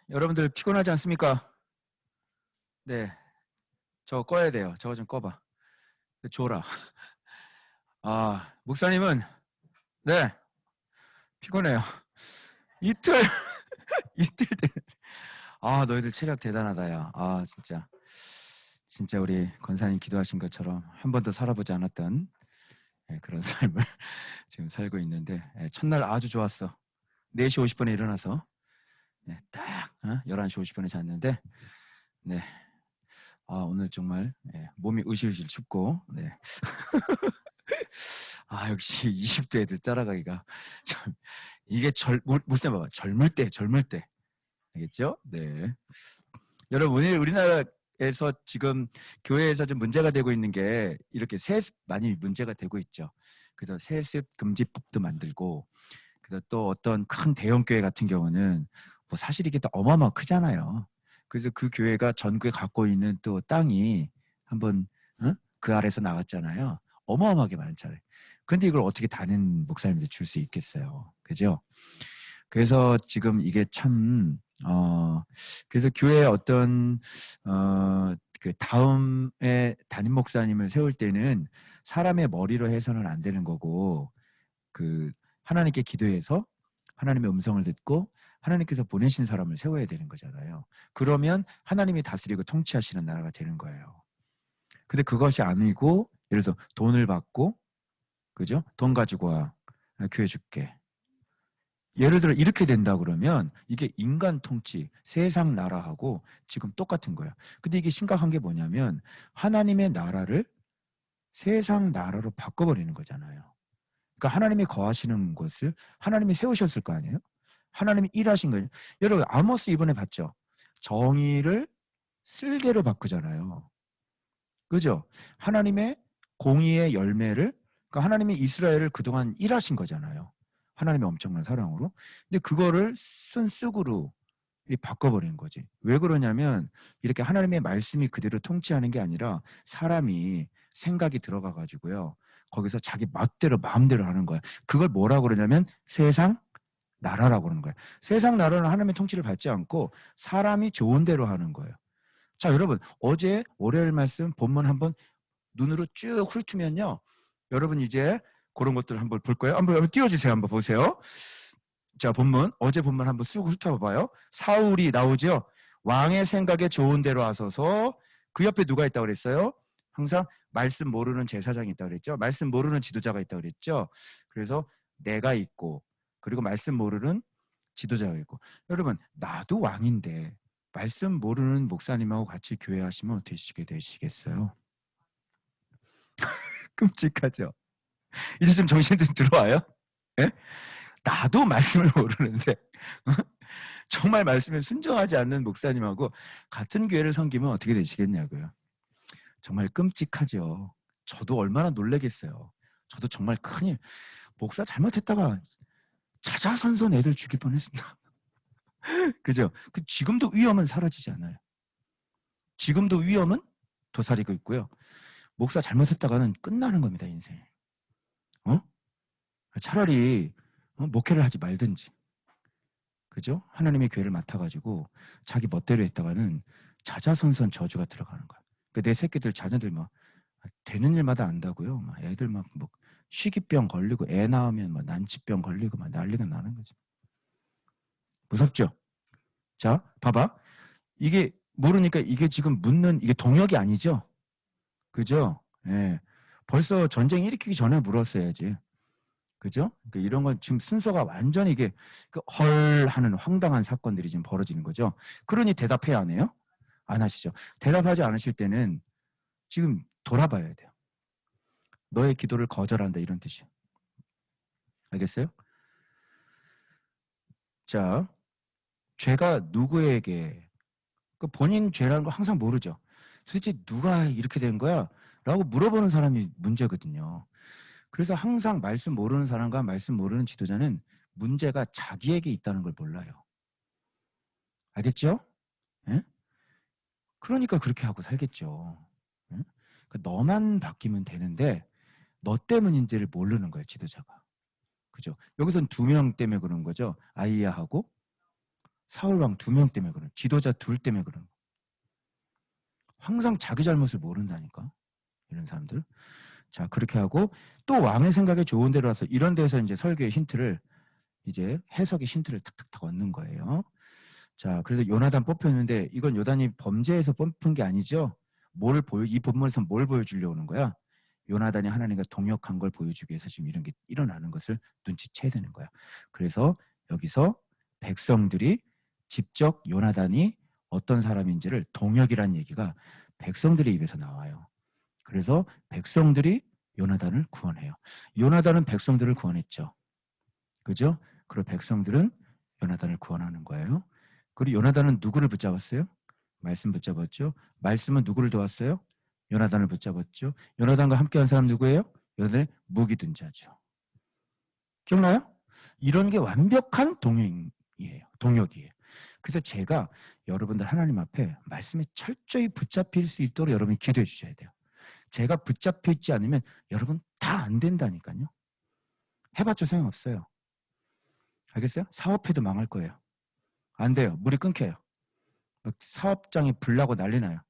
여러분들 피곤하지 않습니까? 네, 저거 꺼야 돼요. 저거 좀 꺼봐. 줘라. 목사님은, 네, 피곤해요. 이틀, 이틀 돼. 너희들 체력 대단하다, 야. 진짜. 진짜 우리 권사님 기도하신 것처럼 한 번도 살아보지 않았던 그런 삶을 지금 살고 있는데, 첫날 아주 좋았어. 4시 50분에 일어나서, 딱, 11시 50분에 잤는데, 네. 오늘 정말, 몸이 으실으실 춥고, 네. 역시 20대 애들 따라가기가 참 이게 무슨 봐봐. 젊을 때. 알겠죠? 네. 여러분, 오늘 우리나라에서 지금 교회에서 좀 문제가 되고 있는 게 이렇게 세습 많이 문제가 되고 있죠. 그래서 세습 금지법도 만들고, 그래서 또 어떤 큰 대형 교회 같은 경우는 뭐 사실 이게 또 어마어마 크잖아요. 그래서 그 교회가 전국에 갖고 있는 또 땅이 한번 그 아래서 나왔잖아요. 어마어마하게 많잖아요. 근데 이걸 어떻게 다른 목사님들 줄 수 있겠어요. 그죠? 그래서 지금 이게 참, 그래서 교회에 어떤, 그 다음에 담임 목사님을 세울 때는 사람의 머리로 해서는 안 되는 거고, 그 하나님께 기도해서 하나님의 음성을 듣고 하나님께서 보내신 사람을 세워야 되는 거잖아요. 그러면 하나님이 다스리고 통치하시는 나라가 되는 거예요. 근데 그것이 아니고, 예를 들어서 돈을 받고, 그죠? 돈 가지고 와. 교회 줄게. 예를 들어 이렇게 된다 그러면 이게 인간 통치, 세상 나라하고 지금 똑같은 거야. 근데 이게 심각한 게 뭐냐면 하나님의 나라를 세상 나라로 바꿔버리는 거잖아요. 그러니까 하나님이 거하시는 곳을 하나님이 세우셨을 거 아니에요? 하나님이 일하신 거예요. 여러분 아모스 이번에 봤죠? 정의를 쓸개로 바꾸잖아요. 그죠? 하나님의 공의의 열매를, 그러니까 하나님이 이스라엘을 그동안 일하신 거잖아요. 하나님의 엄청난 사랑으로. 근데 그거를 쓴쑥으로 바꿔버리는 거지. 왜 그러냐면 이렇게 하나님의 말씀이 그대로 통치하는 게 아니라 사람이 생각이 들어가 가지고요. 거기서 자기 멋대로 마음대로 하는 거야. 그걸 뭐라고 그러냐면 세상 나라라고 그러는 거야. 세상 나라는 하나님의 통치를 받지 않고 사람이 좋은 대로 하는 거예요. 자, 여러분 어제 월요일 말씀 본문 한번 눈으로 쭉 훑으면요. 여러분 이제 그런 것들 한번 볼 거예요. 한번 띄워주세요. 한번 보세요. 자, 본문 어제 본문 한번 쑥 훑어봐요. 사울이 나오죠. 왕의 생각에 좋은 대로 하소서. 그 옆에 누가 있다고 그랬어요? 항상 말씀 모르는 제사장이 있다고 그랬죠. 말씀 모르는 지도자가 있다고 그랬죠. 그래서 내가 있고 그리고 말씀 모르는 지도자가 있고. 여러분 나도 왕인데 말씀 모르는 목사님하고 같이 교회하시면 되시게 되시겠어요? 끔찍하죠. 이제 좀 정신 좀 들어와요? 예? 나도 말씀을 모르는데 정말 말씀에 순종하지 않는 목사님하고 같은 교회를 섬기면 어떻게 되시겠냐고요. 정말 끔찍하죠. 저도 얼마나 놀라겠어요. 저도 정말 큰일, 목사 잘못했다가 자자선선 애들 죽일 뻔했습니다. 그죠? 지금도 위험은 사라지지 않아요. 지금도 위험은 도사리고 있고요. 목사 잘못했다가는 끝나는 겁니다, 인생. 차라리 목회를 하지 말든지. 그죠? 하나님의 교회를 맡아가지고 자기 멋대로 했다가는 자자손손 저주가 들어가는 거야. 내 새끼들 자녀들 막 되는 일마다 안다고요. 막 애들 막 뭐 희귀병 걸리고 애 낳으면 막 난치병 걸리고 막 난리가 나는 거지. 무섭죠? 자, 봐봐. 이게 모르니까 이게 지금 묻는 이게 동역이 아니죠? 그죠? 예. 벌써 전쟁 일으키기 전에 물었어야지. 그죠? 그러니까 이런 건 지금 순서가 완전히 이게 헐 하는 황당한 사건들이 지금 벌어지는 거죠. 그러니 대답해야 하네요? 안 하시죠. 대답하지 않으실 때는 지금 돌아봐야 돼요. 너의 기도를 거절한다 이런 뜻이에요. 알겠어요? 자, 죄가 누구에게 본인 죄라는 거 항상 모르죠. 도대체 누가 이렇게 된 거야? 라고 물어보는 사람이 문제거든요. 그래서 항상 말씀 모르는 사람과 말씀 모르는 지도자는 문제가 자기에게 있다는 걸 몰라요. 알겠죠? 예? 그러니까 그렇게 하고 살겠죠. 예? 그러니까 너만 바뀌면 되는데 너 때문인지를 모르는 거예요, 지도자가. 그죠? 여기서는 2명 때문에 그런 거죠. 아이야하고 사울왕 2명 때문에 그런, 지도자 둘 때문에 그런. 항상 자기 잘못을 모른다니까 이런 사람들. 자, 그렇게 하고 또 왕의 생각에 좋은 대로 와서 이런 데서 이제 설교의 힌트를, 이제 해석의 힌트를 탁탁탁 얻는 거예요. 자, 그래서 요나단 뽑혔는데 이건 요단이 범죄에서 뽑힌 게 아니죠. 이 본문에서 뭘 보여주려고 하는 거야? 요나단이 하나님과 동역한 걸 보여주기 위해서 지금 이런 게 일어나는 것을 눈치채야 되는 거야. 그래서 여기서 백성들이 직접 요나단이 어떤 사람인지를, 동역이라는 얘기가 백성들의 입에서 나와요. 그래서 백성들이 요나단을 구원해요. 요나단은 백성들을 구원했죠. 그죠? 그리고 백성들은 요나단을 구원하는 거예요. 그리고 요나단은 누구를 붙잡았어요? 말씀 붙잡았죠. 말씀은 누구를 도왔어요? 요나단을 붙잡았죠. 요나단과 함께한 사람 누구예요? 요나단의 무기 든 자죠. 기억나요? 이런 게 완벽한 동행이에요. 동역이에요. 그래서 제가 여러분들 하나님 앞에 말씀에 철저히 붙잡힐 수 있도록 여러분이 기도해 주셔야 돼요. 제가 붙잡혀 있지 않으면 여러분 다 안 된다니까요. 해봤자 소용없어요. 알겠어요? 사업해도 망할 거예요. 안 돼요. 물이 끊겨요. 사업장이 불나고 난리 나요.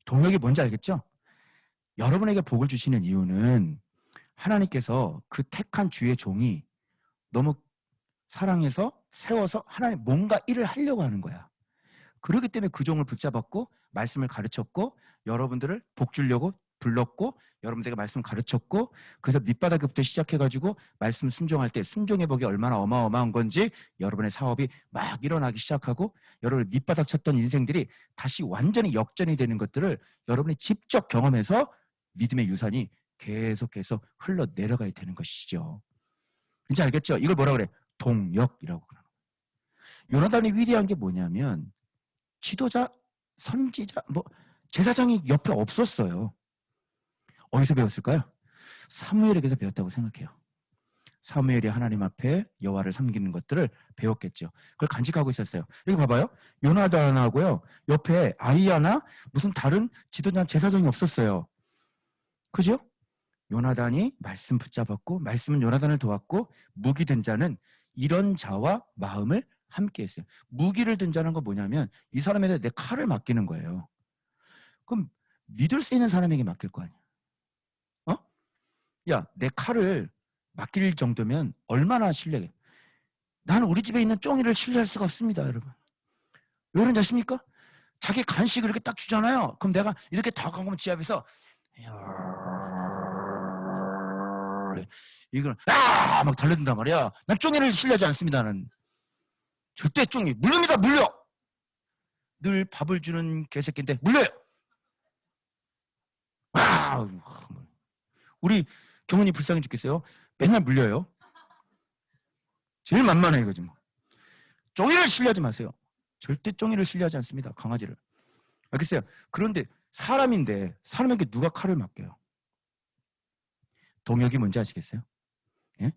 동역이 뭔지 알겠죠? 여러분에게 복을 주시는 이유는 하나님께서 그 택한 주의 종이 너무 사랑해서 세워서 하나님 뭔가 일을 하려고 하는 거야. 그렇기 때문에 그 종을 붙잡았고 말씀을 가르쳤고 여러분들을 복 주려고 불렀고 여러분들에게 말씀을 가르쳤고, 그래서 밑바닥부터 시작해가지고 말씀 순종할 때 순종의 복이 얼마나 어마어마한 건지 여러분의 사업이 막 일어나기 시작하고 여러분의 밑바닥 쳤던 인생들이 다시 완전히 역전이 되는 것들을 여러분이 직접 경험해서 믿음의 유산이 계속해서 흘러 내려가야 되는 것이죠. 이제 알겠죠? 이걸 뭐라 그래? 동역이라고 그러는 거예요. 요나단이 위대한 게 뭐냐면 지도자, 선지자, 제사장이 옆에 없었어요. 어디서 배웠을까요? 사무엘에게서 배웠다고 생각해요. 사무엘이 하나님 앞에 여호와를 섬기는 것들을 배웠겠죠. 그걸 간직하고 있었어요. 여기 봐봐요. 요나단하고요, 옆에 아이야나 무슨 다른 지도자, 제사장이 없었어요. 그죠? 요나단이 말씀 붙잡았고 말씀은 요나단을 도왔고 무기 든 자는 이런 자와 마음을 함께 했어요. 무기를 든 자는 건 뭐냐면 이 사람에게 내 칼을 맡기는 거예요. 그럼 믿을 수 있는 사람에게 맡길 거 아니야. 어? 야, 내 칼을 맡길 정도면 얼마나 신뢰해. 나는 우리 집에 있는 쫑이를 신뢰할 수가 없습니다, 여러분. 왜 그런지 아십니까? 자기 간식을 이렇게 딱 주잖아요. 그럼 내가 이렇게 다가가면 지 앞에서 이걸 막 달려든단 말이야. 난 쫑이를 신뢰하지 않습니다. 나는 절대 쫑이 물릅니다. 물려. 늘 밥을 주는 개새끼인데 물려요. 우리 경훈이 불쌍해 죽겠어요. 맨날 물려요. 제일 만만해 이거지 뭐. 쫑이를 신뢰하지 마세요. 절대 쫑이를 신뢰하지 않습니다. 강아지를. 알겠어요? 그런데 사람인데 사람에게 누가 칼을 맡겨요? 동역이 뭔지 아시겠어요? 예?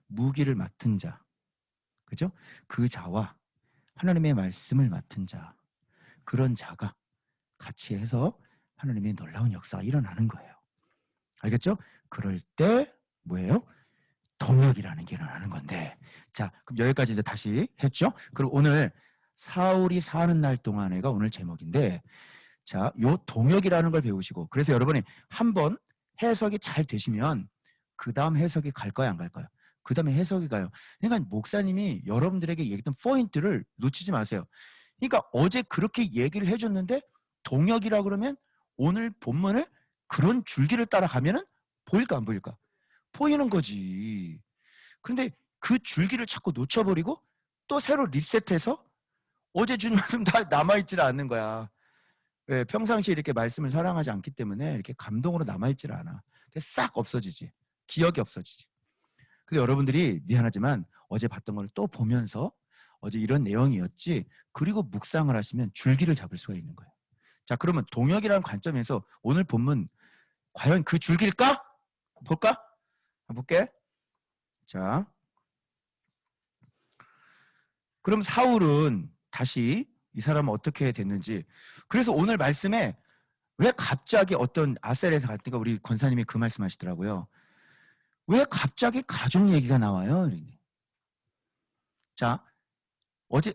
무기를 맡은 자, 그죠? 그 자와 하나님의 말씀을 맡은 자, 그런 자가 같이 해서 하나님의 놀라운 역사가 일어나는 거예요. 알겠죠? 그럴 때 뭐예요? 동역이라는 게 일어나는 건데, 자, 그럼 여기까지 이제 다시 했죠? 그럼 오늘 사울이 사는 날 동안에가 오늘 제목인데, 자, 요 동역이라는 걸 배우시고, 그래서 여러분이 한번 해석이 잘 되시면 그 다음 해석이 갈 거야, 안 갈 거야? 그 다음에 해석이 가요. 그러니까 목사님이 여러분들에게 얘기했던 포인트를 놓치지 마세요. 그러니까 어제 그렇게 얘기를 해줬는데 동역이라 그러면 오늘 본문을 그런 줄기를 따라가면은 보일까 안 보일까? 보이는 거지. 근데 그 줄기를 자꾸 놓쳐버리고 또 새로 리셋해서 어제 준 말씀 다 남아있질 않는 거야. 왜? 평상시에 이렇게 말씀을 사랑하지 않기 때문에 이렇게 감동으로 남아있질 않아. 싹 없어지지. 기억이 없어지지. 근데 여러분들이 미안하지만 어제 봤던 걸 또 보면서 어제 이런 내용이었지, 그리고 묵상을 하시면 줄기를 잡을 수가 있는 거예요. 자, 그러면 동역이라는 관점에서 오늘 본문 과연 그 줄기일까? 볼까? 볼게. 자, 그럼 사울은 다시 이 사람은 어떻게 됐는지. 그래서 오늘 말씀에 왜 갑자기 어떤 아셀에서 갔다가 우리 권사님이 그 말씀하시더라고요. 왜 갑자기 가족 얘기가 나와요? 자, 어제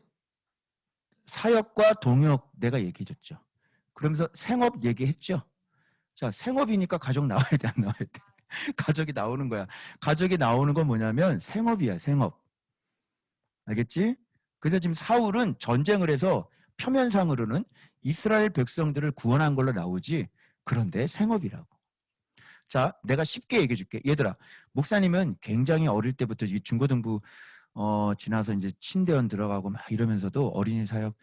사역과 동역 내가 얘기해 줬죠. 그러면서 생업 얘기했죠. 자, 생업이니까 가족 나와야 돼, 안 나와야 돼? 가족이 나오는 거야. 가족이 나오는 건 뭐냐면 생업이야, 생업. 알겠지? 그래서 지금 사울은 전쟁을 해서 표면상으로는 이스라엘 백성들을 구원한 걸로 나오지, 그런데 생업이라고. 자, 내가 쉽게 얘기해 줄게. 얘들아, 목사님은 굉장히 어릴 때부터 중고등부 지나서 이제 신대원 들어가고 막 이러면서도 어린이 사역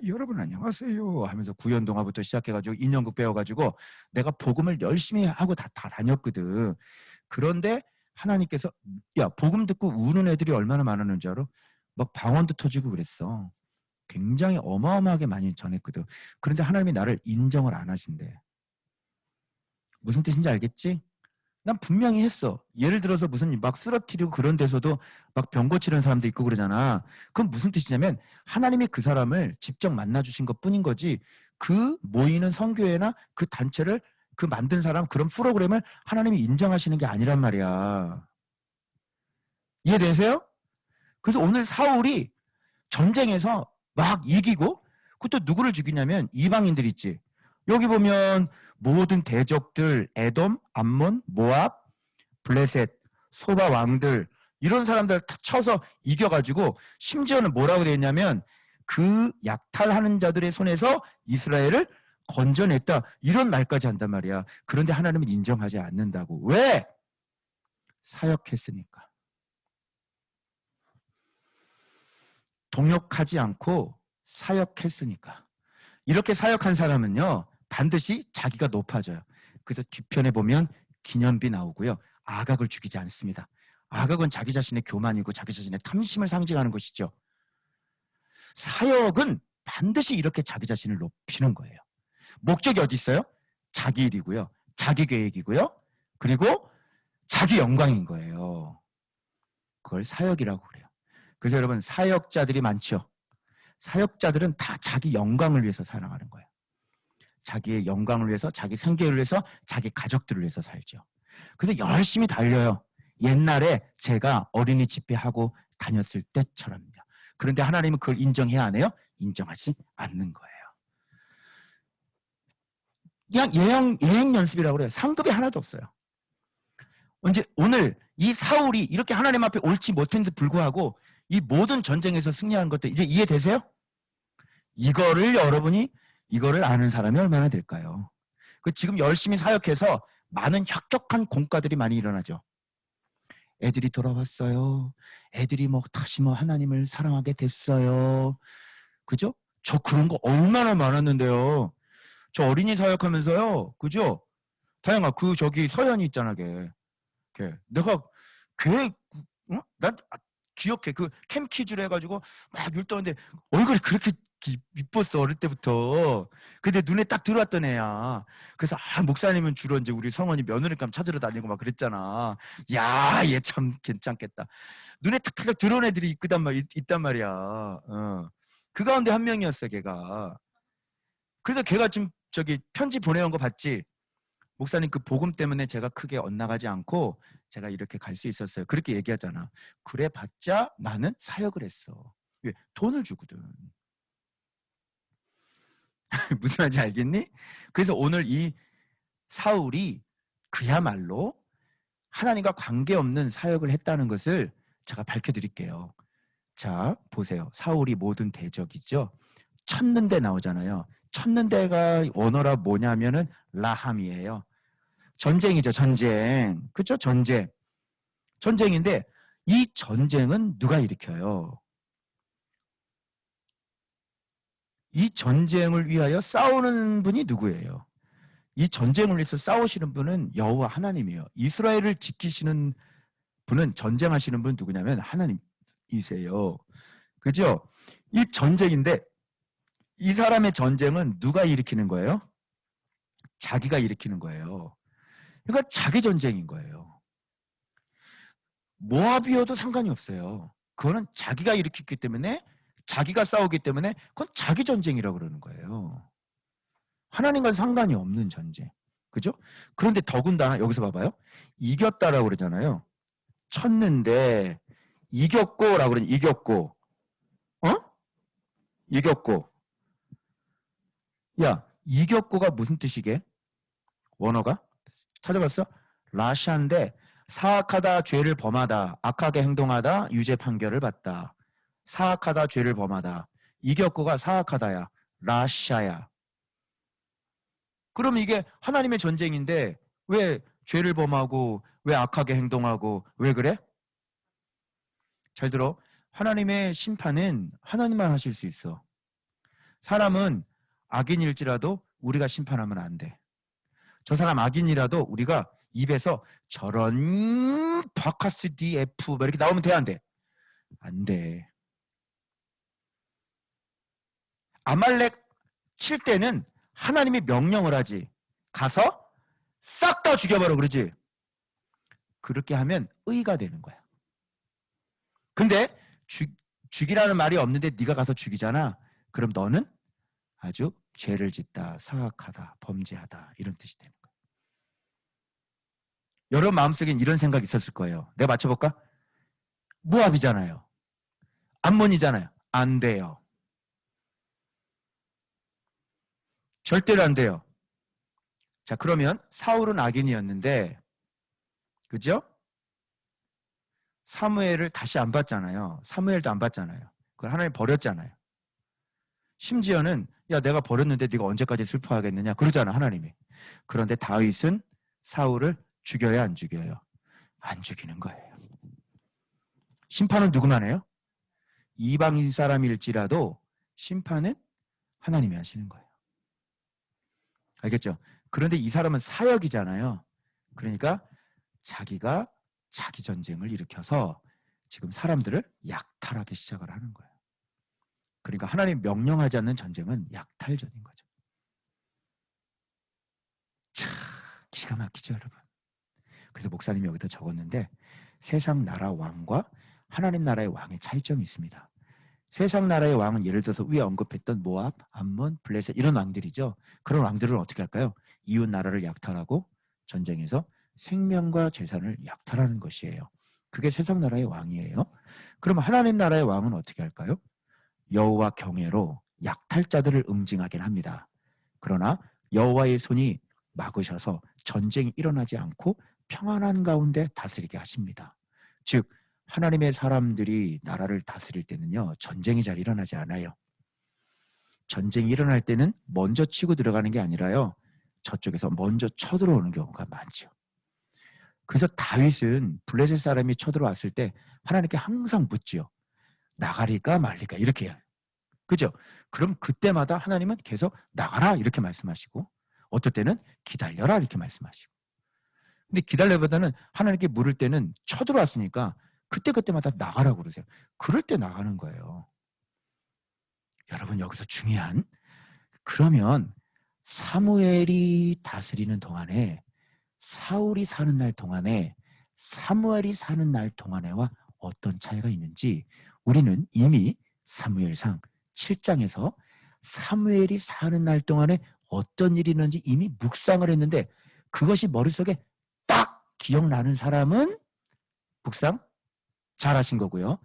여러분 안녕하세요 하면서 구연동화부터 시작해가지고 인연극 배워가지고 내가 복음을 열심히 하고 다 다녔거든. 그런데 하나님께서 야, 복음 듣고 우는 애들이 얼마나 많았는지 알아? 막 방언도 터지고 그랬어. 굉장히 어마어마하게 많이 전했거든. 그런데 하나님이 나를 인정을 안 하신대. 무슨 뜻인지 알겠지? 난 분명히 했어. 예를 들어서 무슨 막 쓰러뜨리고 그런 데서도 막 병 고치는 사람도 있고 그러잖아. 그건 무슨 뜻이냐면 하나님이 그 사람을 직접 만나주신 것 뿐인 거지, 그 모이는 선교회나 그 단체를 그 만든 사람 그런 프로그램을 하나님이 인정하시는 게 아니란 말이야. 이해되세요? 그래서 오늘 사울이 전쟁에서 막 이기고, 그것도 누구를 죽이냐면 이방인들 있지. 여기 보면 모든 대적들, 에돔, 암몬, 모압, 블레셋, 소바 왕들, 이런 사람들 다 쳐서 이겨가지고, 심지어는 뭐라고 되어 있냐면 그 약탈하는 자들의 손에서 이스라엘을 건져냈다, 이런 말까지 한단 말이야. 그런데 하나님은 인정하지 않는다고. 왜? 사역했으니까. 동역하지 않고 사역했으니까. 이렇게 사역한 사람은요, 반드시 자기가 높아져요. 그래서 뒤편에 보면 기념비 나오고요, 아각을 죽이지 않습니다. 아각은 자기 자신의 교만이고 자기 자신의 탐심을 상징하는 것이죠. 사역은 반드시 이렇게 자기 자신을 높이는 거예요. 목적이 어디 있어요? 자기 일이고요, 자기 계획이고요, 그리고 자기 영광인 거예요. 그걸 사역이라고 그래요. 그래서 여러분, 사역자들이 많죠. 사역자들은 다 자기 영광을 위해서 살아가는 거예요. 자기의 영광을 위해서, 자기 생계를 위해서, 자기 가족들을 위해서 살죠. 그래서 열심히 달려요. 옛날에 제가 어린이 집회하고 다녔을 때처럼요. 그런데 하나님은 그걸 인정해야 안 해요? 인정하지 않는 거예요. 그냥 예행 연습이라고 그래요. 상급이 하나도 없어요. 오늘 이 사울이 이렇게 하나님 앞에 옳지 못했는데 불구하고 이 모든 전쟁에서 승리한 것들 이제 이해되세요? 이거를 아는 사람이 얼마나 될까요? 지금 열심히 사역해서 많은 혁혁한 공과들이 많이 일어나죠. 애들이 돌아왔어요. 애들이 다시 하나님을 사랑하게 됐어요. 그죠? 저 그런 거 얼마나 많았는데요. 저 어린이 사역하면서요. 그죠? 다영아, 저기 서연이 있잖아, 걔. 내가 응? 난 기억해. 캠키즈를 해가지고 막 율동하는데 얼굴이 그렇게 이뻤어, 어릴 때부터. 근데 눈에 딱 들어왔던 애야. 그래서 목사님은 주로 이제 우리 성원이 며느리감 찾으러 다니고 막 그랬잖아. 야, 얘 참 괜찮겠다. 눈에 탁탁 들어온 애들이 있단 말이야. 그 가운데 한 명이었어, 걔가. 그래서 걔가 지금 저기 편지 보내온 거 봤지? 목사님, 그 복음 때문에 제가 크게 엇나가지 않고 제가 이렇게 갈 수 있었어요. 그렇게 얘기하잖아. 그래 봤자 나는 사역을 했어. 왜? 돈을 주거든. 무슨 말인지 알겠니? 그래서 오늘 이 사울이 그야말로 하나님과 관계없는 사역을 했다는 것을 제가 밝혀드릴게요. 자, 보세요. 사울이 모든 대적이죠. 쳤는데 나오잖아요. 쳤는데가 원어라 뭐냐면은 라함이에요. 전쟁이죠, 전쟁. 그렇죠? 전쟁인데 이 전쟁은 누가 일으켜요? 이 전쟁을 위하여 싸우는 분이 누구예요? 이 전쟁을 위해서 싸우시는 분은 여호와 하나님이에요. 이스라엘을 지키시는 분은, 전쟁하시는 분은 누구냐면 하나님이세요. 그죠? 이 전쟁인데 이 사람의 전쟁은 누가 일으키는 거예요? 자기가 일으키는 거예요. 그러니까 자기 전쟁인 거예요. 모압이어도 상관이 없어요. 그거는 자기가 일으켰기 때문에, 자기가 싸우기 때문에 그건 자기 전쟁이라고 그러는 거예요. 하나님과 상관이 없는 전쟁. 그죠? 그런데 더군다나 여기서 봐봐요. 이겼다라고 그러잖아요. 쳤는데 이겼고라고 그러니 이겼고. 어? 이겼고. 야, 이겼고가 무슨 뜻이게? 원어가? 찾아봤어? 라샤인데 사악하다, 죄를 범하다, 악하게 행동하다, 유죄 판결을 받다. 사악하다, 죄를 범하다. 이겼고가 사악하다야. 라샤야. 그럼 이게 하나님의 전쟁인데 왜 죄를 범하고 왜 악하게 행동하고 왜 그래? 잘 들어. 하나님의 심판은 하나님만 하실 수 있어. 사람은 악인일지라도 우리가 심판하면 안 돼. 저 사람 악인이라도 우리가 입에서 저런 바카스 DF 뭐 이렇게 나오면 돼, 안 돼? 안 돼. 아말렉 칠 때는 하나님이 명령을 하지. 가서 싹 다 죽여버려 그러지. 그렇게 하면 의가 되는 거야. 근데 죽이라는 말이 없는데 네가 가서 죽이잖아. 그럼 너는 아주 죄를 짓다, 사악하다, 범죄하다 이런 뜻이 되는 거야. 여러분 마음속엔 이런 생각이 있었을 거예요. 내가 맞춰볼까? 모압이잖아요. 암몬이잖아요. 안 돼요. 절대로 안 돼요. 자, 그러면 사울은 악인이었는데, 그죠? 사무엘을 다시 안 봤잖아요. 사무엘도 안 봤잖아요. 그걸 하나님 버렸잖아요. 심지어는 야, 내가 버렸는데 네가 언제까지 슬퍼하겠느냐 그러잖아, 하나님이. 그런데 다윗은 사울을 죽여야 안 죽여요? 안 죽이는 거예요. 심판은 누구만 해요? 이방인 사람일지라도 심판은 하나님이 하시는 거예요. 알겠죠? 그런데 이 사람은 사역이잖아요. 그러니까 자기가 자기 전쟁을 일으켜서 지금 사람들을 약탈하기 시작을 하는 거예요. 그러니까 하나님 명령하지 않는 전쟁은 약탈전인 거죠. 참 기가 막히죠, 여러분. 그래서 목사님이 여기다 적었는데 세상 나라 왕과 하나님 나라의 왕의 차이점이 있습니다. 세상 나라의 왕은 예를 들어서 위에 언급했던 모압, 암몬, 블레셋 이런 왕들이죠. 그런 왕들은 어떻게 할까요? 이웃 나라를 약탈하고 전쟁에서 생명과 재산을 약탈하는 것이에요. 그게 세상 나라의 왕이에요. 그럼 하나님 나라의 왕은 어떻게 할까요? 여호와 경외로 약탈자들을 응징하긴 합니다. 그러나 여호와의 손이 막으셔서 전쟁이 일어나지 않고 평안한 가운데 다스리게 하십니다. 즉 하나님의 사람들이 나라를 다스릴 때는요, 전쟁이 잘 일어나지 않아요. 전쟁이 일어날 때는 먼저 치고 들어가는 게 아니라요, 저쪽에서 먼저 쳐들어오는 경우가 많죠. 그래서 다윗은 블레셋 사람이 쳐들어왔을 때 하나님께 항상 묻지요. 나가리까 말리까 이렇게 해요. 그죠? 그럼 그때마다 하나님은 계속 나가라 이렇게 말씀하시고 어떨 때는 기다려라 이렇게 말씀하시고. 근데 기다려보다는 하나님께 물을 때는 쳐들어왔으니까 그때마다 나가라고 그러세요. 그럴 때 나가는 거예요. 여러분 여기서 중요한, 그러면 사무엘이 다스리는 동안에, 사울이 사는 날 동안에, 사무엘이 사는 날 동안에와 어떤 차이가 있는지 우리는 이미 사무엘상 7장에서 사무엘이 사는 날 동안에 어떤 일이 있는지 이미 묵상을 했는데 그것이 머릿속에 딱 기억나는 사람은 묵상 잘하신 거고요.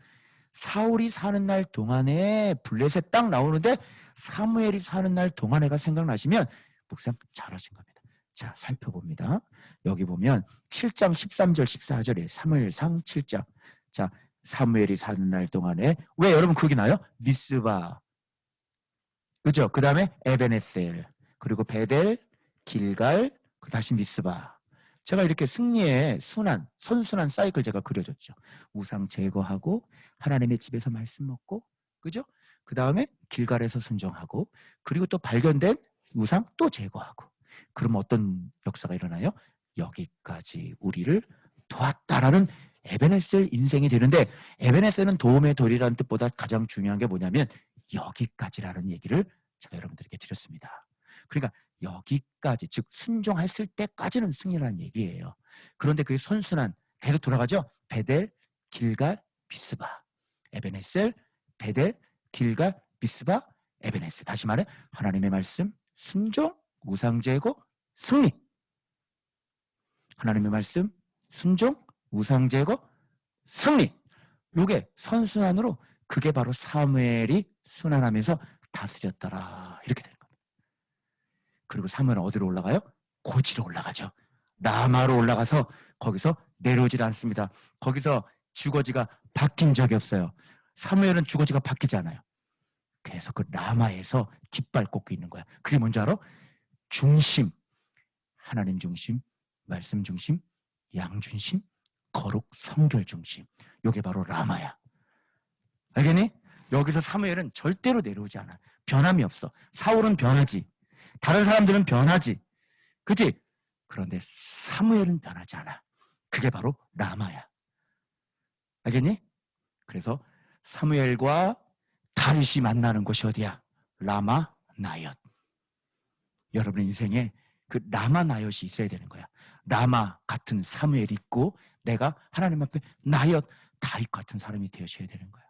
사울이 사는 날 동안에 블레셋 딱 나오는데 사무엘이 사는 날 동안에가 생각나시면 묵상 잘하신 겁니다. 자, 살펴봅니다. 여기 보면 7장 13절 14절에 사무엘상 7장. 자, 사무엘이 사는 날 동안에 왜 여러분 거기 나요? 미스바. 그죠? 그 다음에 에베네셀, 그리고 베델, 길갈, 다시 미스바. 제가 이렇게 승리의 순환, 선순환 사이클 제가 그려줬죠. 우상 제거하고 하나님의 집에서 말씀 먹고, 그죠? 그 다음에 길갈에서 순종하고, 그리고 또 발견된 우상 또 제거하고. 그럼 어떤 역사가 일어나요? 여기까지 우리를 도왔다라는 에베네셀 인생이 되는데, 에베네셀은 도움의 돌이라는 뜻보다 가장 중요한 게 뭐냐면 여기까지라는 얘기를 제가 여러분들에게 드렸습니다. 그러니까 여기까지, 즉 순종했을 때까지는 승리라는 얘기예요. 그런데 그게 선순환 계속 돌아가죠. 베델, 길갈, 미스바, 에베네셀, 베델, 길갈, 미스바, 에베네셀. 다시 말해 하나님의 말씀, 순종, 우상 제거, 승리. 하나님의 말씀, 순종, 우상 제거, 승리. 요게 선순환으로, 그게 바로 사무엘이 순환하면서 다스렸더라. 이렇게 되는 겁니다. 그리고 사무엘은 어디로 올라가요? 고지로 올라가죠. 라마로 올라가서 거기서 내려오질 않습니다. 거기서 주거지가 바뀐 적이 없어요. 사무엘은 주거지가 바뀌지 않아요. 계속 그 라마에서 깃발 꽂고 있는 거야. 그게 뭔지 알아? 중심, 하나님 중심, 말씀 중심, 양 중심, 거룩 성결 중심. 이게 바로 라마야. 알겠니? 여기서 사무엘은 절대로 내려오지 않아. 변함이 없어. 사울은 변하지. 다른 사람들은 변하지. 그치? 그런데 사무엘은 변하지 않아. 그게 바로 라마야. 알겠니? 그래서 사무엘과 다윗이 만나는 곳이 어디야? 라마 나옅. 여러분 인생에 그 라마 나옅이 있어야 되는 거야. 라마 같은 사무엘이 있고 내가 하나님 앞에 나옅 다윗 같은 사람이 되어셔야 되는 거야.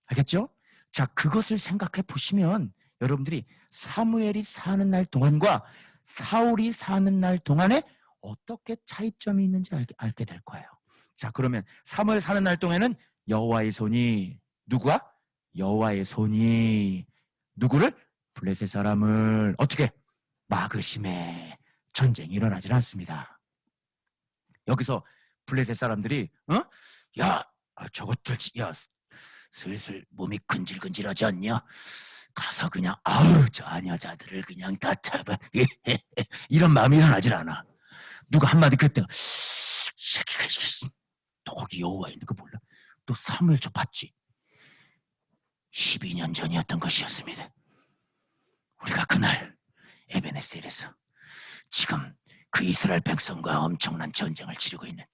알겠죠? 자, 그것을 생각해 보시면 여러분들이 사무엘이 사는 날 동안과 사울이 사는 날 동안에 어떻게 차이점이 있는지 알게 될 거예요. 자, 그러면 사무엘 사는 날 동안에는 여호와의 손이 누구야? 여호와의 손이 누구를? 블레셋 사람을 어떻게? 막으심에 전쟁이 일어나질 않습니다. 여기서 블레셋 사람들이 야, 저것들 야 슬슬 몸이 근질근질하지 않냐? 가서 그냥 저 여자들을 그냥 다 잡아 이런 마음이 일어나질 않아. 누가 한마디 그랬대요. 새끼가 너 거기 여호와 있는 거 몰라? 너 사무엘 저 봤지? 12년 전이었던 것이었습니다. 우리가 그날 에베네셀에서 지금 그 이스라엘 백성과 엄청난 전쟁을 치르고 있는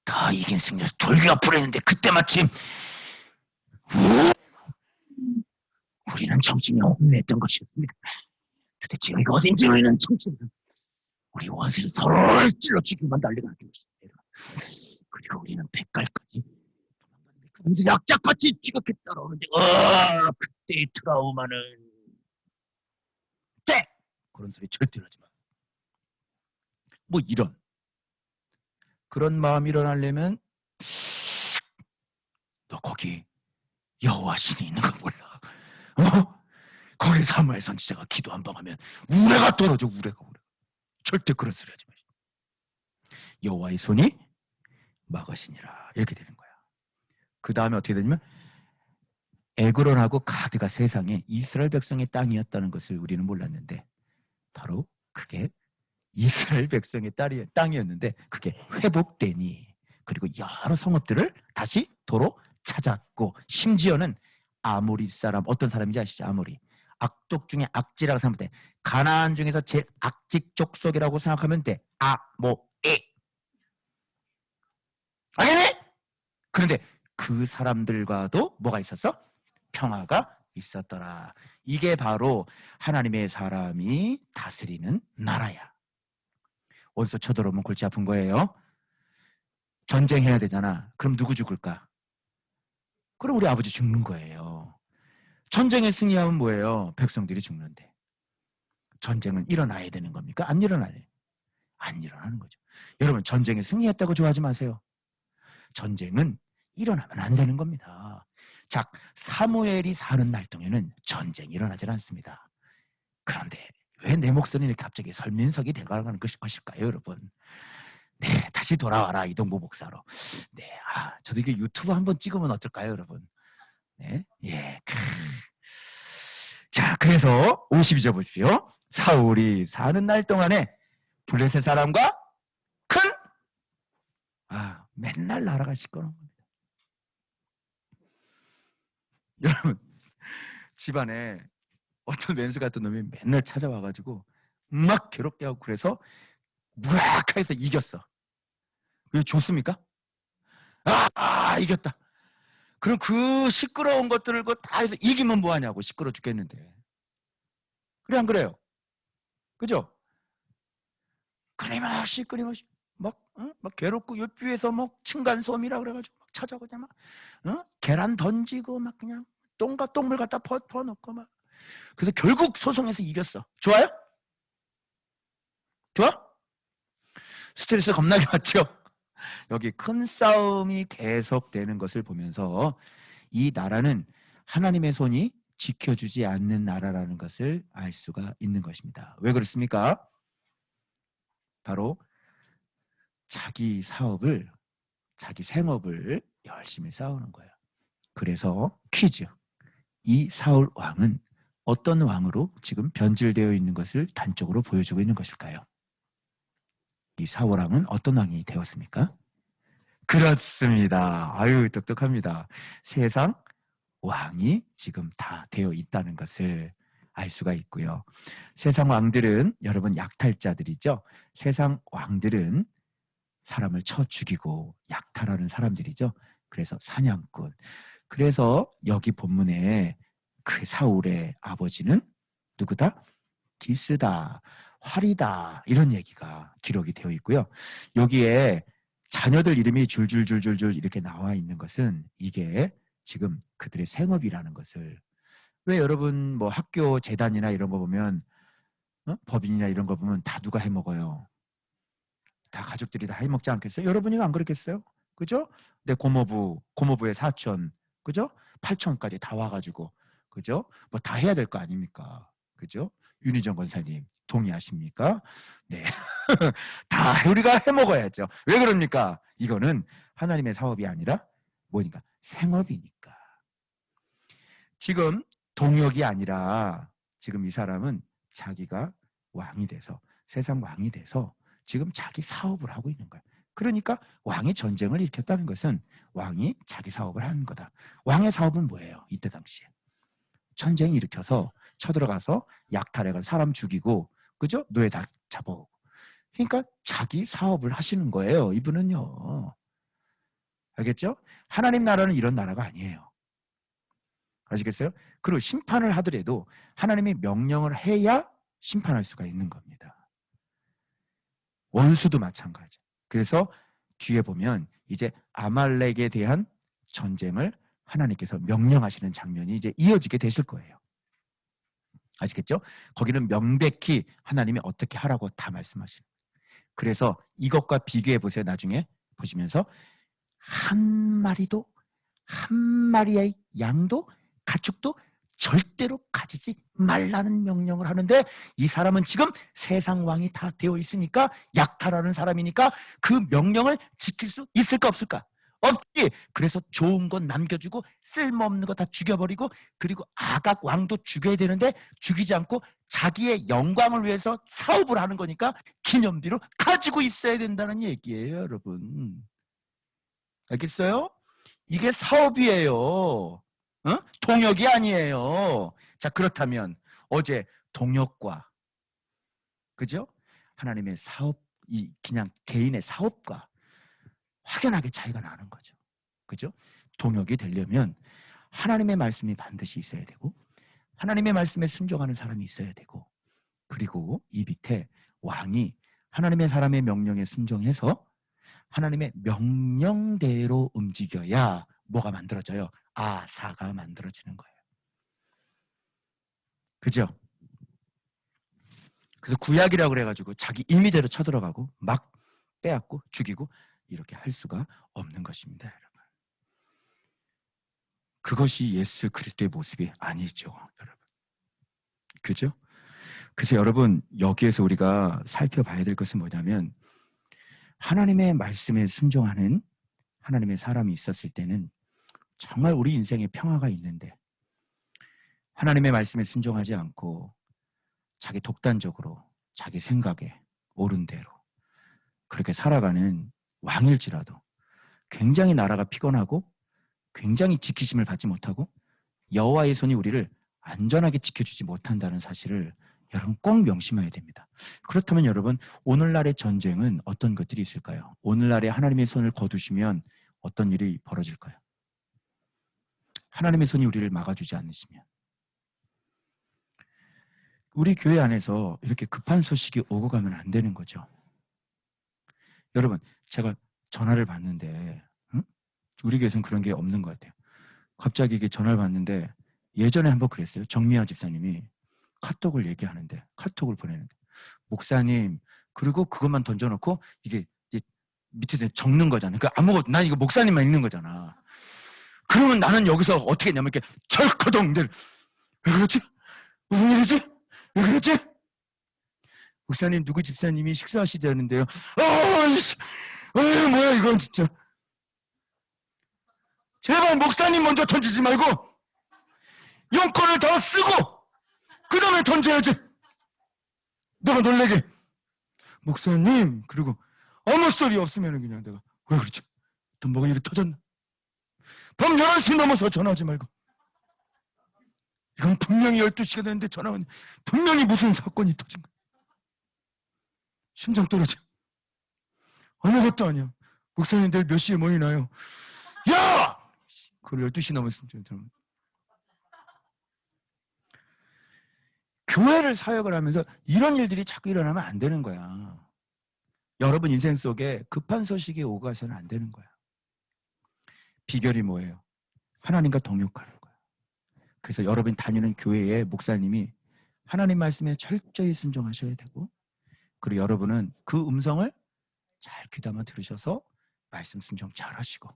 다 이긴 승리를 돌기가 불했는데 그때 마침 우리는 정신이 혼미했던 것이었습니다. 도대체 여기가 어딘지 우리는 정신을 우리 원수를 서로 찔러 죽이고만 난리가 났던 것입니다. 그리고 우리는 백갈까지 도망갔는데 그 약자같이 지겹게 따라오는데 그때의 트라우마는 그런 소리 절대 하지 마. 뭐 이런 그런 마음이 일어나려면 너 거기 여호와 신이 있는 거 몰라? 거기 사무엘 선지자가 기도 한 방 하면 우레가 떨어져. 우레가 절대 그런 소리 하지 마. 여호와의 손이 막으시니라 이렇게 되는 거야. 그 다음에 어떻게 되냐면 에그론하고 가드가 세상에 이스라엘 백성의 땅이었다는 것을 우리는 몰랐는데 바로 그게 이스라엘 백성의 땅이었는데 그게 회복되니 그리고 여러 성읍들을 다시 도로 찾았고 심지어는 아모리 사람 어떤 사람인지 아시죠? 아모리 악독 중에 악지라고 생각하면 돼. 가나안 중에서 제일 악직 족속이라고 생각하면 돼. 아모리 알겠니? 그런데 그 사람들과도 뭐가 있었어? 평화가 있었더라. 이게 바로 하나님의 사람이 다스리는 나라야. 어디서 쳐들어오면 골치 아픈 거예요. 전쟁해야 되잖아. 그럼 누구 죽을까? 그럼 우리 아버지 죽는 거예요. 전쟁에 승리하면 뭐예요? 백성들이 죽는데. 전쟁은 일어나야 되는 겁니까? 안 일어나요. 안 일어나는 거죠. 여러분 전쟁에 승리했다고 좋아하지 마세요. 전쟁은 일어나면 안 되는 겁니다. 자, 사무엘이 사는 날 동에는 전쟁이 일어나질 않습니다. 그런데 왜 내 목소리는 갑자기 설민석이 돼가는 것일까요, 여러분? 네, 다시 돌아와라 이동보 목사로. 네, 저도 이게 유튜브 한번 찍으면 어떨까요, 여러분? 네, 예. 자, 그래서 52절 보십시오. 사울이 사는 날 동안에 블레셋 사람과 큰 맨날 나라가 시끄러운 겁니다. 여러분 집안에 어떤 왼수 같은 놈이 맨날 찾아와가지고 막 괴롭게 하고 그래서 무락해서 이겼어. 그게 좋습니까? 이겼다. 그럼 그 시끄러운 것들을 다 해서 이기면 뭐하냐고. 시끄러워 죽겠는데. 그래 안 그래요? 그죠? 끊임없이 막 괴롭고 옆위에서 막 층간소음이라 그래가지고 막 찾아오자 막 계란 던지고 막 그냥 똥과 똥물 갖다 퍼넣고 막 그래서 결국 소송에서 이겼어. 좋아요? 좋아? 스트레스 겁나게 받죠? 여기 큰 싸움이 계속되는 것을 보면서 이 나라는 하나님의 손이 지켜주지 않는 나라라는 것을 알 수가 있는 것입니다. 왜 그렇습니까? 바로 자기 사업을, 자기 생업을 열심히 싸우는 거예요. 그래서 퀴즈. 이 사울 왕은 어떤 왕으로 지금 변질되어 있는 것을 단적으로 보여주고 있는 것일까요? 이 사울 왕은 어떤 왕이 되었습니까? 그렇습니다. 아유, 똑똑합니다. 세상 왕이 지금 다 되어 있다는 것을 알 수가 있고요. 세상 왕들은 여러분 약탈자들이죠. 세상 왕들은 사람을 쳐 죽이고 약탈하는 사람들이죠. 그래서 사냥꾼. 그래서 여기 본문에 그 사울의 아버지는 누구다? 기스다, 활이다, 이런 얘기가 기록이 되어 있고요. 여기에 자녀들 이름이 줄줄줄줄줄 이렇게 나와 있는 것은 이게 지금 그들의 생업이라는 것을, 왜 여러분 뭐 학교 재단이나 이런 거 보면 법인이나 이런 거 보면 다 누가 해먹어요? 다 가족들이 다 해먹지 않겠어요? 여러분이 안 그렇겠어요? 그죠? 내 고모부의 사촌, 그죠? 팔촌까지 다 와가지고, 그죠? 뭐 다 해야 될 거 아닙니까? 그죠? 윤희정 권사님 동의하십니까? 네. 다 우리가 해먹어야죠. 왜 그럽니까? 이거는 하나님의 사업이 아니라 뭐니까? 생업이니까. 지금 동역이 아니라 지금 이 사람은 자기가 왕이 돼서, 세상 왕이 돼서 지금 자기 사업을 하고 있는 거야. 그러니까 왕이 전쟁을 일으켰다는 것은 왕이 자기 사업을 하는 거다. 왕의 사업은 뭐예요? 이때 당시에 전쟁 일으켜서 쳐들어가서 약탈해가 사람 죽이고, 그죠? 노예 다 잡아오고. 그러니까 자기 사업을 하시는 거예요. 이분은요. 알겠죠? 하나님 나라는 이런 나라가 아니에요. 아시겠어요? 그리고 심판을 하더라도 하나님이 명령을 해야 심판할 수가 있는 겁니다. 원수도 마찬가지. 그래서 뒤에 보면 이제 아말렉에 대한 전쟁을 하나님께서 명령하시는 장면이 이제 이어지게 되실 거예요. 아시겠죠? 거기는 명백히 하나님이 어떻게 하라고 다 말씀하시는 거예요. 그래서 이것과 비교해 보세요. 나중에 보시면서 한 마리의 양도 가축도 절대로 가지지 말라는 명령을 하는데, 이 사람은 지금 세상 왕이 다 되어 있으니까, 약탈하는 사람이니까 그 명령을 지킬 수 있을까 없을까? 없지. 그래서 좋은 건 남겨주고 쓸모없는 거 다 죽여버리고, 그리고 아각 왕도 죽여야 되는데 죽이지 않고 자기의 영광을 위해서 사업을 하는 거니까 기념비로 가지고 있어야 된다는 얘기예요, 여러분. 알겠어요? 이게 사업이에요. 동역이 아니에요. 자, 그렇다면 어제 동역과, 그죠? 하나님의 사업, 이 그냥 개인의 사업과 확연하게 차이가 나는 거죠. 그죠? 동역이 되려면 하나님의 말씀이 반드시 있어야 되고, 하나님의 말씀에 순종하는 사람이 있어야 되고, 그리고 이 밑에 왕이 하나님의 사람의 명령에 순종해서 하나님의 명령대로 움직여야 뭐가 만들어져요? 아사가 만들어지는 거예요. 그죠? 그래서 구약이라고 그래가지고 자기 임의대로 쳐들어가고 막 빼앗고 죽이고 이렇게 할 수가 없는 것입니다, 여러분. 그것이 예수 그리스도의 모습이 아니죠, 여러분. 그죠? 그래서 여러분, 여기에서 우리가 살펴봐야 될 것은 뭐냐면, 하나님의 말씀에 순종하는 하나님의 사람이 있었을 때는 정말 우리 인생에 평화가 있는데, 하나님의 말씀에 순종하지 않고 자기 독단적으로 자기 생각에 옳은 대로 그렇게 살아가는 왕일지라도 굉장히 나라가 피곤하고 굉장히 지키심을 받지 못하고 여호와의 손이 우리를 안전하게 지켜주지 못한다는 사실을 여러분 꼭 명심해야 됩니다. 그렇다면 여러분, 오늘날의 전쟁은 어떤 것들이 있을까요? 오늘날에 하나님의 손을 거두시면 어떤 일이 벌어질까요? 하나님의 손이 우리를 막아주지 않으시면, 우리 교회 안에서 이렇게 급한 소식이 오고 가면 안 되는 거죠. 여러분, 제가 전화를 받는데 우리 교회에서는 그런 게 없는 것 같아요. 갑자기 이게 전화를 받는데, 예전에 한번 그랬어요. 정미아 집사님이 카톡을 얘기하는데, 카톡을 보내는데, 목사님, 그리고 그것만 던져놓고 이게 밑에 적는 거잖아요. 그러니까 아무것도, 난 이거 목사님만 읽는 거잖아. 그러면 나는 여기서 어떻게 했냐면 이렇게 철커덩 왜 그러지? 무슨 일이지? 왜 그러지? 목사님 누구 집사님이 식사하시자는데요. 뭐야 이건 진짜. 제발 목사님 먼저 던지지 말고 용건을 다 쓰고 그 다음에 던져야지. 내가 놀래게. 목사님 그리고 아무 소리 없으면 그냥 내가 왜 그러지? 돈 뭐가 이렇게 터졌나? 밤 11시 넘어서 전화하지 말고. 이건 분명히 12시가 됐는데 전화가 분명히 무슨 사건이 터진 거야. 심장 떨어져. 아무것도 아니야. 목사님 내일 몇 시에 모이나요? 야! 그걸 12시 넘었으면 교회를 사역을 하면서 이런 일들이 자꾸 일어나면 안 되는 거야. 여러분 인생 속에 급한 소식이 오고 가서는 안 되는 거야. 비결이 뭐예요? 하나님과 동역하는 거야. 그래서 여러분 다니는 교회의 목사님이 하나님 말씀에 철저히 순종하셔야 되고, 그리고 여러분은 그 음성을 잘 귀담아 들으셔서 말씀 순종 잘 하시고,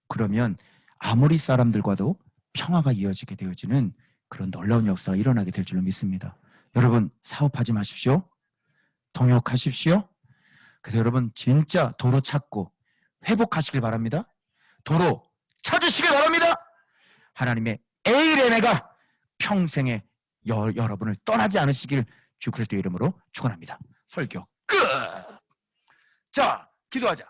그러면 아무리 사람들과도 평화가 이어지게 되어지는 그런 놀라운 역사가 일어나게 될 줄로 믿습니다. 여러분 사업하지 마십시오. 동역하십시오. 그래서 여러분 진짜 도로 찾고 회복하시길 바랍니다. 도로 찾으시길 바랍니다. 하나님의 에이레네가 평생에 여러분을 떠나지 않으시길 주 그리스도의 이름으로 축원합니다. 설교 끝. 자, 기도하자.